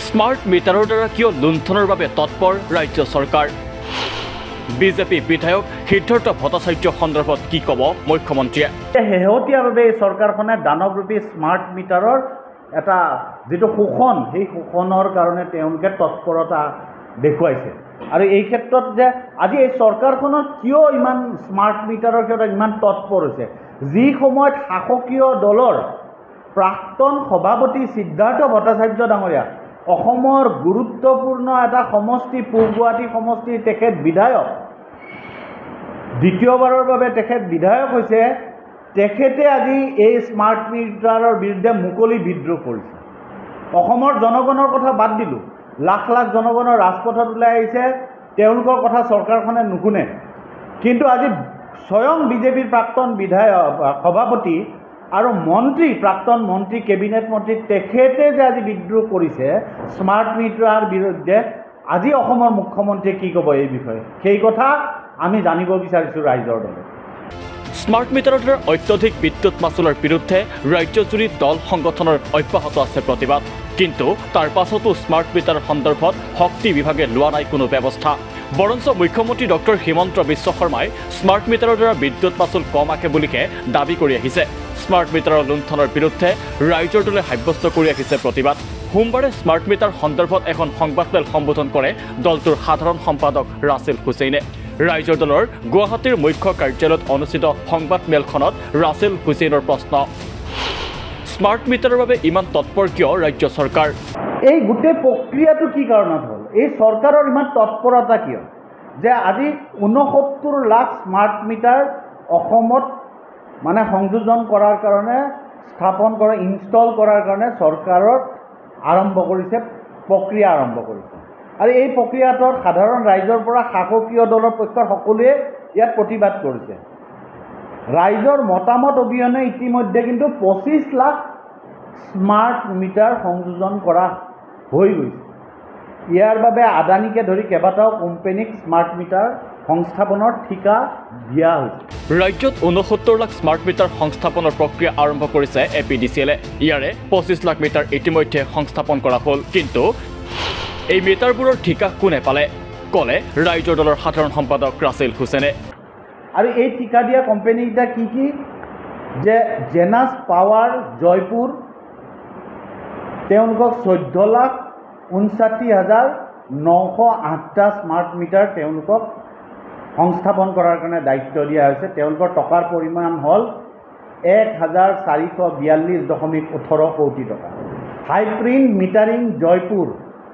smart মিটাৰৰ দ্বাৰা কিয় লুণ্ঠনৰ বাবে তৎপৰ ৰাজ্য চৰকাৰ বিজেপি বিধায়ক সিদ্ধাৰ্থ ভট্টাচাৰ্য সন্দৰ্ভত কি ক'ব মুখ্যমন্ত্ৰীয়ে শেহতীয়াভাৱে এই চৰকাৰখনে দানৱৰূপী স্মাৰ্ট মিটাৰৰ এটা যিটো শোষণ সেই শোষণৰ কাৰণে তেওঁলোকে তৎপৰতা দেখুৱাইছে আৰু এই ক্ষেত্ৰত যে আজি এই চৰকাৰখনত কিয় ইমান স্মাৰ্ট মিটাৰৰ ক্ষেত্ৰত ইমান তৎপৰ হৈছে যি সময়ত শাসকীয় দলৰ প্ৰাক্তন সভাপতি সিদ্ধাৰ্থ ভট্টাচাৰ্য ডাঙৰীয়া অসমৰ গুৰুত্বপূৰ্ণ এটা সমষ্টি পূব গুৱাহাটী সমষ্টিৰ তেখেত বিধায়ক দ্বিতীয়বাৰৰ বাবে তেখেত বিধায়ক হৈছে তেখেতে আজি এই স্মাৰ্ট মিটাৰৰ বিৰুদ্ধে মুকলি বিদ্ৰোহ কৰিছে অসমৰ জনগণৰ কথা বাদ দিলোঁ লাখ লাখ জনগণৰ ৰাজপথত ওলাই আহিছে তেওঁলোকৰ কথা চৰকাৰখনে নুশুনে কিন্তু আজি স্বয়ং বিজেপিৰ প্ৰাক্তন বিধায়ক সভাপতি আৰু মন্ত্ৰী প্ৰাক্তন মন্ত্ৰী কেবিনেট মন্ত্ৰী তেখেতে যে আজি বিদ্ৰোহ কৰিছে স্মাৰ্ট মিটাৰৰ বিৰুদ্ধে আজি অসমৰ মুখ্যমন্ত্ৰীয়ে কি ক'ব এই বিষয়ে সেই কথা আমি জানিব বিচাৰিছোঁ ৰাইজৰ দলে স্মাৰ্ট মিটাৰৰ দ্বাৰা অত্যধিক বিদ্যুৎ মাচুলৰ বিৰুদ্ধে ৰাজ্যজুৰি দল সংগঠনৰ অব্যাহত আছে প্ৰতিবাদ কিন্তু তাৰ পাছতো স্মাৰ্ট মিটাৰৰ সন্দৰ্ভত শক্তি বিভাগে লোৱা নাই কোনো ব্যৱস্থা বৰঞ্চ মুখ্যমন্ত্ৰী ডক্টৰ হিমন্ত বিশ্ব শৰ্মাই স্মাৰ্ট মিটাৰৰ দ্বাৰা বিদ্যুৎ মাচুল কম আহে বুলিহে দাবী কৰি আহিছে স্মাৰ্ট মিটাৰৰ লুণ্ঠনৰ বিৰুদ্ধে ৰাইজৰ দলে সাব্যস্ত কৰি ৰাখিছে প্ৰতিবাদ সোমবাৰে স্মাৰ্ট মিটাৰ সন্দৰ্ভত এখন সংবাদমেল সম্বোধন কৰে দলটোৰ সাধাৰণ সম্পাদক ৰাছেল হুছেইনে ৰাইজৰ দলৰ গুৱাহাটীৰ মুখ্য কাৰ্যালয়ত অনুষ্ঠিত সংবাদমেলখনত ৰাছেল হুছেইনৰ প্ৰশ্ন স্মাৰ্ট মিটাৰৰ বাবে ইমান তৎপৰ কিয় ৰাজ্য চৰকাৰ এই গোটেই প্ৰক্ৰিয়াটো কি কাৰণত হ'ল এই চৰকাৰৰ ইমান তৎপৰতা কিয় যে আজি ৬৯ লাখ স্মাৰ্ট মিটাৰ অসমত মানে সংযোজন কৰাৰ কাৰণে স্থাপন কৰা ইনষ্টল কৰাৰ কাৰণে চৰকাৰত আৰম্ভ কৰিছে প্ৰক্ৰিয়া আৰম্ভ কৰিছে আৰু এই প্ৰক্ৰিয়াটোত সাধাৰণ ৰাইজৰ পৰা শাসকীয় দলৰ পক্ষৰ সকলোৱে ইয়াত প্ৰতিবাদ কৰিছে ৰাইজৰ মতামত অবিহনে ইতিমধ্যে কিন্তু ২৫ লাখ স্মাৰ্ট মিটাৰ সংযোজন কৰা হৈ গৈছে ইয়াৰ বাবে আদানীকে ধৰি কেইবাটাও কোম্পানীক স্মাৰ্ট মিটাৰ সংস্থাপনৰ ঠিকা দিয়া হৈছে ৰাজ্যত ৬৯ লাখ স্মাৰ্ট মিটাৰ সংস্থাপনৰ প্ৰক্ৰিয়া আৰম্ভ কৰিছে এপিডিচিএলে ইয়াৰে ২৫ লাখ মিটাৰ ইতিমধ্যে সংস্থাপন কৰা হ'ল কিন্তু এই মিটাৰবোৰৰ ঠিকা কোনে পালে ক'লে ৰাইজৰ দলৰ সাধাৰণ সম্পাদক ৰাছেল হুছেইনে আৰু এই ঠিকা দিয়া কোম্পানীকেইটা কি কি যে জেনাছ পাৱাৰ জয়পুৰ তেওঁলোকক ১৪,৫৯,৯০৮টা স্মাৰ্ট মিটাৰ তেওঁলোকক সংস্থাপন কৰাৰ কাৰণে দায়িত্ব দিয়া হৈছে তেওঁলোকৰ টকাৰ পৰিমাণ হ'ল ১,৪৪২.১৮ কোটি টকা হাইপ্ৰিণ্ট মিটাৰিং জয়পুৰ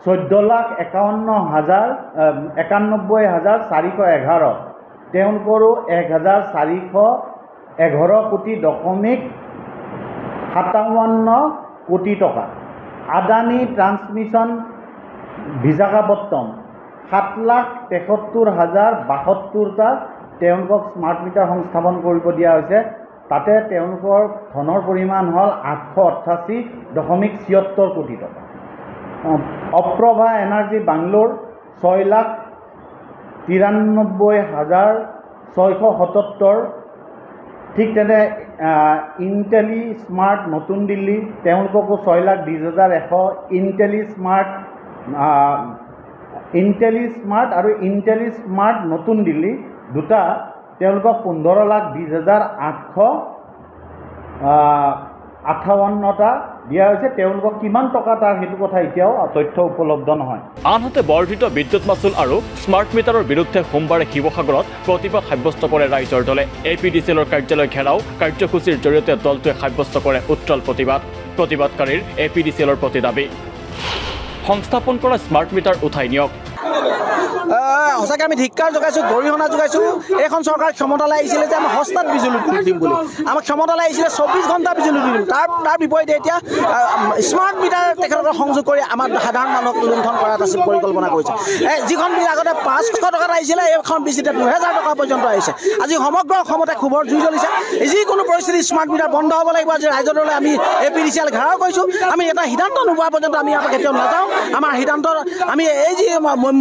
১৪,৯১,৪11 তেওঁলোকৰো ১,৪১১.৫৭ কোটি টকা আদানী ট্ৰান্সমিশ্যন বিশাখাপট্টনম ৭,৭৩,০৭২টা তেওঁলোকক স্মাৰ্ট মিটাৰ সংস্থাপন কৰিব দিয়া হৈছে তাতে তেওঁলোকৰ ধনৰ পৰিমাণ হ'ল ৮৮৮.৭৬ কোটি টকা অপ্ৰভা এনাৰ্জি বাংলোৰ ৬,৯৩,৬৭৭ ঠিক তেনে ইণ্টেলি স্মাৰ্ট নতুন দিল্লী তেওঁলোককো ৬,২০,১০০ ইণ্টেলি স্মাৰ্ট আৰু ইণ্টেলি স্মাৰ্ট নতুন দিল্লী দুটা তেওঁলোকক ১৫,২০,৮৫৮টা দিয়া হৈছে তেওঁলোকক কিমান টকা তাৰ সেইটো কথা এতিয়াও তথ্য উপলব্ধ নহয় আনহাতে বৰ্ধিত বিদ্যুৎ মাচুল আৰু স্মাৰ্ট মিটাৰৰ বিৰুদ্ধে সোমবাৰে শিৱসাগৰত প্ৰতিবাদ সাব্যস্ত কৰে ৰাইজৰ দলে এপিডিচিএলৰ কাৰ্যালয় ঘেৰাও কাৰ্যসূচীৰ জৰিয়তে দলটোৱে সাব্যস্ত কৰে উত্তল প্ৰতিবাদকাৰীৰ এপিডিচিএলৰ প্ৰতি দাবী সংস্থাপন কৰা স্মাৰ্ট মিটাৰ উঠাই নিয়ক সঁচাকৈ আমি ধিক্কাৰ জগাইছোঁ গৰিহণা জগাইছোঁ এইখন চৰকাৰ ক্ষমতালৈ আহিছিলে যে আমাক সস্তাত বিজুলী দিম বুলি আমাক ক্ষমতালৈ আহিছিলে ২৪ ঘণ্টা বিজুলী দিম তাৰ বিপৰীতে এতিয়া স্মাৰ্ট মিটাৰ তেখেতসকলক সংযোগ কৰি আমাৰ সাধাৰণ মানুহক লুণ্ঠন কৰাৰ এটা পৰিকল্পনা কৰিছে যিখন বিল আগতে ৫০০ টকাত আহিছিলে এইখন বিল এতিয়া ২০০০ টকা পৰ্যন্ত আহিছে আজি সমগ্ৰ অসমতে ক্ষোভৰ জুই জ্বলিছে যিকোনো পৰিস্থিতি স্মাৰ্ট মিটাৰ বন্ধ হ'ব লাগিব আজি ৰাইজৰ দলে আমি এপিডিচিএল ঘেৰাও কৰিছোঁ আমি এটা সিদ্ধান্ত নোপোৱা পৰ্যন্ত আমি ইয়াৰ পৰা কেতিয়াও নাযাওঁ আমাৰ সিদ্ধান্ত আমি এই যি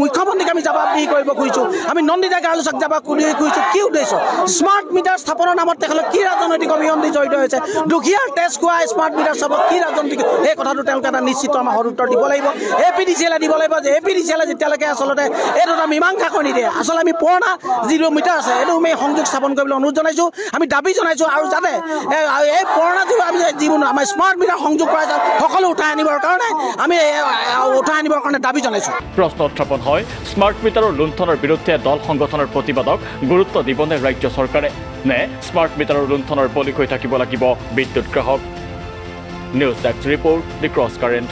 মুখ্যমন্ত্ৰীক আমি জবাবদিহি কৰিব কৰিব খুজিছোঁ আমি নন্দিতা গাৰ্লছক যাব খুজিছোঁ কি উদ্দেশ্য স্মাৰ্ট মিটাৰ স্থাপনৰ নামত তেখেতলোক কি ৰাজনৈতিক অভিসন্ধি জড়িত হৈছে দুখীয়াৰ তেজ খোৱা স্মাৰ্ট মিটাৰ চবক কি ৰাজনৈতিক এই কথাটো তেওঁলোকে এটা নিশ্চিত আমাৰ সদুত্তৰ দিব লাগিব APDCL দিব লাগিব যে APDCL যেতিয়ালৈকে আচলতে এইটো এটা মীমাংসা কৰি নিদিয়ে আচলতে আমি পুৰণা যিটো মিটাৰ আছে এইটো আমি সংযোগ স্থাপন কৰিবলৈ অনুৰোধ জনাইছোঁ আমি দাবী জনাইছোঁ আৰু যাতে এই পুৰণা যিবোৰ আমি যিবোৰ আমাৰ স্মাৰ্ট মিটাৰ সংযোগ কৰা যায় সকলো উঠাই আনিবৰ কাৰণে আমি উঠাই আনিবৰ কাৰণে দাবী জনাইছোঁ প্ৰশ্ন উত্থাপন হয় স্মাৰ্ট মিটাৰৰ লুণ্ঠনৰ বিৰুদ্ধে দল সংগঠনৰ প্ৰতিবাদক গুৰুত্ব দিবনে ৰাজ্য চৰকাৰে নে স্মাৰ্ট মিটাৰৰ লুণ্ঠনৰ বলি হৈ থাকিব লাগিব বিদ্যুৎ গ্ৰাহক নিউজ ডেস্ক ৰিপৰ্ট দি ক্ৰছ কাৰেণ্ট